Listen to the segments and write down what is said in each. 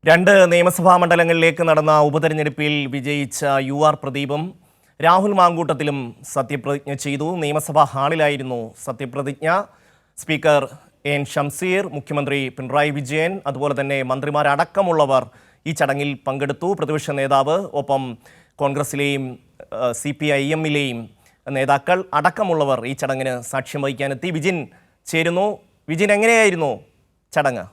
രണ്ട് നിയമസഭാ മണ്ഡലങ്ങളിലേക്ക് നടന്ന ഉപതെരഞ്ഞെടുപ്പിൽ വിജയിച്ച UR പ്രദീപും രാഹുൽ മാങ്കൂട്ടത്തിലും സത്യപ്രതിജ്ഞ ചെയ്തു. നിയമസഭാ ഹാളിലായിരുന്നു സത്യപ്രതിജ്ഞ. സ്പീക്കർ എൻ ഷംസീർ, മുഖ്യമന്ത്രി പിണറായി വിജയൻ, അതുപോലെ തന്നെ മന്ത്രിമാരടക്കമുള്ളവർ ഈ ചടങ്ങിൽ പങ്കെടുത്തു. പ്രതിപക്ഷ നേതാവ്, ഒപ്പം കോൺഗ്രസിലെയും CPIM-ലെയും നേതാക്കൾ അടക്കമുള്ളവർ ഈ ചടങ്ങിന് സാക്ഷ്യം വഹിക്കാനെത്തി. വിജിൻ ചേരുന്നു. വിജിൻ, എങ്ങനെയായിരുന്നു ചടങ്ങ്?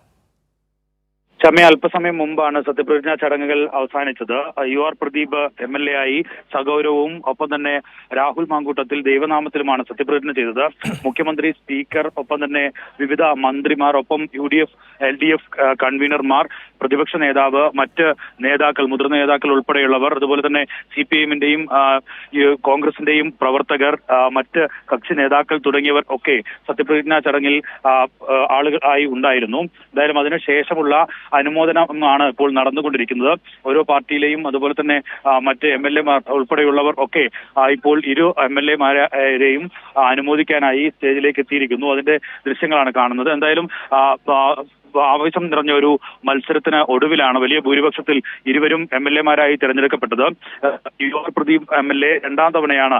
അല്പസമയം മുമ്പാണ് സത്യപ്രതിജ്ഞാ ചടങ്ങുകൾ അവസാനിച്ചത്. UR പ്രദീപ് MLA ആയി സഗൗരവവും ഒപ്പം തന്നെ രാഹുൽ മാങ്കൂട്ടത്തിൽ ദൈവനാമത്തിലുമാണ് സത്യപ്രതിജ്ഞ ചെയ്തത്. മുഖ്യമന്ത്രി, സ്പീക്കർ, ഒപ്പം തന്നെ വിവിധ മന്ത്രിമാർ, ഒപ്പം UDF LDF കൺവീനർമാർ, പ്രതിപക്ഷ നേതാവ്, മറ്റ് നേതാക്കൾ, മുതിർന്ന നേതാക്കൾ ഉൾപ്പെടെയുള്ളവർ, അതുപോലെ തന്നെ CPIM-ന്റെയും കോൺഗ്രസിന്റെയും പ്രവർത്തകർ, മറ്റ് കക്ഷി നേതാക്കൾ തുടങ്ങിയവർ ഒക്കെ സത്യപ്രതിജ്ഞാ ചടങ്ങിൽ ആളുകളായി ഉണ്ടായിരുന്നു. എന്തായാലും അതിനുശേഷമുള്ള അനുമോദനമാണ് ഇപ്പോൾ നടന്നുകൊണ്ടിരിക്കുന്നത്. ഓരോ പാർട്ടിയിലെയും അതുപോലെ തന്നെ മറ്റ് MLA-മാർ ഉൾപ്പെടെയുള്ളവർ ഒക്കെ ഇപ്പോൾ ഇരു MLA-മാരെയും അനുമോദിക്കാനായി സ്റ്റേജിലേക്ക് എത്തിയിരിക്കുന്നു. അതിന്റെ ദൃശ്യങ്ങളാണ് കാണുന്നത്. എന്തായാലും ആവേശം നിറഞ്ഞ ഒരു മത്സരത്തിന് ഒടുവിലാണ് വലിയ ഭൂരിപക്ഷത്തിൽ ഇരുവരും MLA-മാരായി തിരഞ്ഞെടുക്കപ്പെട്ടത്. UR പ്രദീപ് MLA രണ്ടാം തവണയാണ്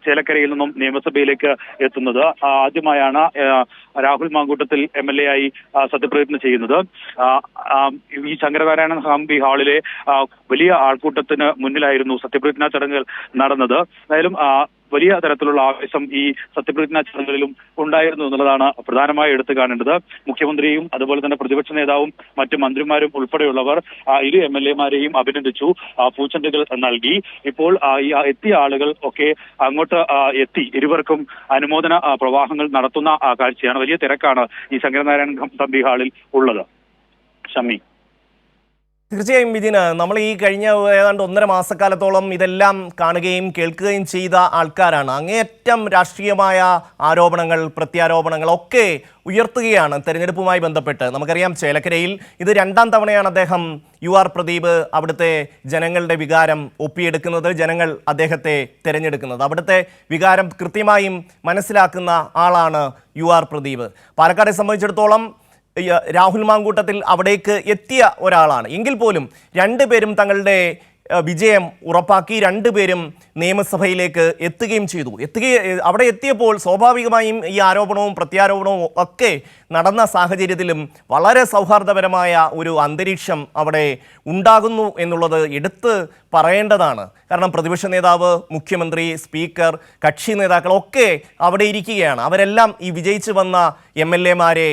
ചേലക്കരയിൽ നിന്നും നിയമസഭയിലേക്ക് എത്തുന്നത്. ആദ്യമായാണ് രാഹുൽ മാങ്കൂട്ടത്തിൽ MLA ആയി സത്യപ്രതിജ്ഞ ചെയ്യുന്നത്. ഈ ശങ്കരനാരായണ സ്വാമി ഹാളിലെ വലിയ ആൾക്കൂട്ടത്തിന് മുന്നിലായിരുന്നു സത്യപ്രതിജ്ഞാ ചടങ്ങുകൾ നടന്നത്. എന്തായാലും വലിയ തരത്തിലുള്ള ആവേശം ഈ സത്യപ്രതിജ്ഞാ ചടങ്ങുകളിലും ഉണ്ടായിരുന്നു എന്നുള്ളതാണ് പ്രധാനമായി എടുത്തു കാണേണ്ടത്. മുഖ്യമന്ത്രിയും അതുപോലെ തന്നെ പ്രതിപക്ഷ നേതാവും മറ്റു മന്ത്രിമാരും ഉൾപ്പെടെയുള്ളവർ ഇരു MLA-മാരെയും അഭിനന്ദിച്ചു, പൂച്ചെണ്ടുകൾ നൽകി. ഇപ്പോൾ ഈ എത്തിയ ആളുകൾ ഒക്കെ അങ്ങോട്ട് എത്തി ഇരുവർക്കും അനുമോദന പ്രവാഹങ്ങൾ നടത്തുന്ന കാഴ്ചയാണ്. വലിയ തിരക്കാണ് ഈ ശങ്കരനാരായണ തമ്പി ഹാളിൽ ഉള്ളത്. ഷമി. തീർച്ചയായും വിജിന്, നമ്മൾ ഈ കഴിഞ്ഞ ഏതാണ്ട് 1.5 മാസക്കാലത്തോളം ഇതെല്ലാം കാണുകയും കേൾക്കുകയും ചെയ്ത ആൾക്കാരാണ്. അങ്ങേയറ്റം രാഷ്ട്രീയമായ ആരോപണങ്ങൾ, പ്രത്യാരോപണങ്ങൾ ഒക്കെ ഉയർത്തുകയാണ് തെരഞ്ഞെടുപ്പുമായി ബന്ധപ്പെട്ട്. നമുക്കറിയാം, ചേലക്കരയിൽ ഇത് രണ്ടാം തവണയാണ് അദ്ദേഹം UR പ്രദീപ് അവിടുത്തെ ജനങ്ങളുടെ വികാരം ഒപ്പിയെടുക്കുന്നത്, ജനങ്ങൾ അദ്ദേഹത്തെ തിരഞ്ഞെടുക്കുന്നത്. അവിടുത്തെ വികാരം കൃത്യമായും മനസ്സിലാക്കുന്ന ആളാണ് UR പ്രദീപ്. പാലക്കാടെ സംബന്ധിച്ചിടത്തോളം രാഹുൽ മാങ്കൂട്ടത്തിൽ അവിടേക്ക് എത്തിയ ഒരാളാണ്. എങ്കിൽ പോലും രണ്ടുപേരും തങ്ങളുടെ വിജയം ഉറപ്പാക്കി, രണ്ടുപേരും നിയമസഭയിലേക്ക് എത്തുകയും ചെയ്തു. അവിടെ എത്തിയപ്പോൾ സ്വാഭാവികമായും ഈ ആരോപണവും പ്രത്യാരോപണവും ഒക്കെ നടന്ന സാഹചര്യത്തിലും വളരെ സൗഹാർദ്ദപരമായ ഒരു അന്തരീക്ഷം അവിടെ ഉണ്ടാകുന്നു എന്നുള്ളത് എടുത്ത് പറയേണ്ടതാണ്. കാരണം പ്രതിപക്ഷ നേതാവ്, മുഖ്യമന്ത്രി, സ്പീക്കർ, കക്ഷി നേതാക്കളൊക്കെ അവിടെ ഇരിക്കുകയാണ്. അവരെല്ലാം ഈ വിജയിച്ചു വന്ന MLA-മാരെ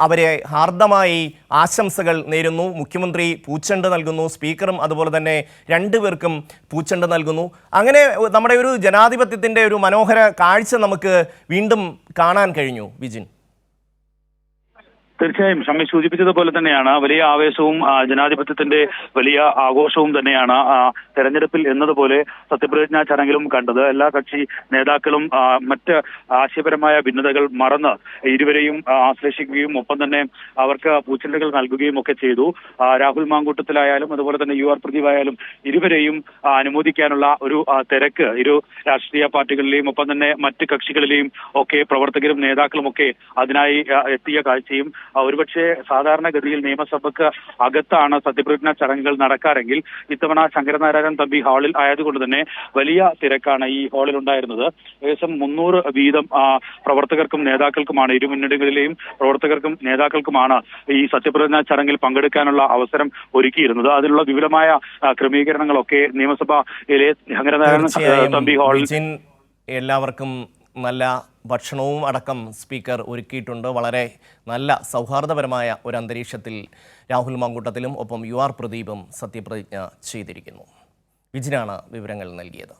അവരെ ഹാർദമായി ആശംസകൾ നേരുന്നു. മുഖ്യമന്ത്രി പൂച്ചെണ്ട് നൽകുന്നു, സ്പീക്കറും അതുപോലെ തന്നെ രണ്ടുപേർക്കും പൂച്ചെണ്ട് നൽകുന്നു. അങ്ങനെ നമ്മുടെ ഒരു ജനാധിപത്യത്തിൻ്റെ ഒരു മനോഹര കാഴ്ച നമുക്ക് വീണ്ടും കാണാൻ കഴിഞ്ഞു. വിജിൻ. തീർച്ചയായും ഷമ്മി സൂചിപ്പിച്ചതുപോലെ തന്നെയാണ് വലിയ ആവേശവും ജനാധിപത്യത്തിന്റെ വലിയ ആഘോഷവും തന്നെയാണ് തെരഞ്ഞെടുപ്പിൽ എന്നതുപോലെ സത്യപ്രതിജ്ഞാ ചടങ്ങിലും കണ്ടത്. എല്ലാ കക്ഷി നേതാക്കളും മറ്റ് ആശയപരമായ ഭിന്നതകൾ മറന്ന് ഇരുവരെയും ആശ്ലേഷിക്കുകയും ഒപ്പം തന്നെ അവർക്ക് പൂച്ചെണ്ടുകൾ നൽകുകയും ഒക്കെ ചെയ്തു. രാഹുൽ മാങ്കൂട്ടത്തിലായാലും അതുപോലെ തന്നെ UR പ്രദീപ് ആയാലും ഇരുവരെയും അനുമോദിക്കാനുള്ള ഒരു തിരക്ക് ഇരു രാഷ്ട്രീയ പാർട്ടികളിലെയും ഒപ്പം തന്നെ മറ്റ് കക്ഷികളിലെയും ഒക്കെ പ്രവർത്തകരും നേതാക്കളും ഒക്കെ അതിനായി എത്തിയ കാഴ്ചയും ഒരുപക്ഷെ സാധാരണഗതിയിൽ നിയമസഭയ്ക്ക് അകത്താണ് സത്യപ്രതിജ്ഞാ ചടങ്ങുകൾ നടക്കാറെങ്കിൽ ഇത്തവണ ശങ്കരനാരായണ തമ്പി ഹാളിൽ ആയതുകൊണ്ട് തന്നെ വലിയ തിരക്കാണ് ഈ ഹാളിൽ ഉണ്ടായിരുന്നത്. ഏകദേശം 300 വീതം പ്രവർത്തകർക്കും നേതാക്കൾക്കുമാണ്, ഇരു മുന്നണികളിലെയും പ്രവർത്തകർക്കും നേതാക്കൾക്കുമാണ് ഈ സത്യപ്രതിജ്ഞാ ചടങ്ങിൽ പങ്കെടുക്കാനുള്ള അവസരം ഒരുക്കിയിരുന്നത്. അതിനുള്ള വിപുലമായ ക്രമീകരണങ്ങളൊക്കെ നിയമസഭയിലെ ശങ്കരനാരായണ തമ്പി ഹാളിൽ എല്ലാവർക്കും നല്ല ഭക്ഷണവും അടക്കം സ്പീക്കർ ഒരുക്കിയിട്ടുണ്ട്. വളരെ നല്ല സൗഹാർദ്ദപരമായ ഒരു അന്തരീക്ഷത്തിൽ രാഹുൽ മാങ്കൂട്ടത്തിലും ഒപ്പം UR പ്രദീപും സത്യപ്രതിജ്ഞ ചെയ്തിരിക്കുന്നു. വിജിനാണ് വിവരങ്ങൾ നൽകിയത്.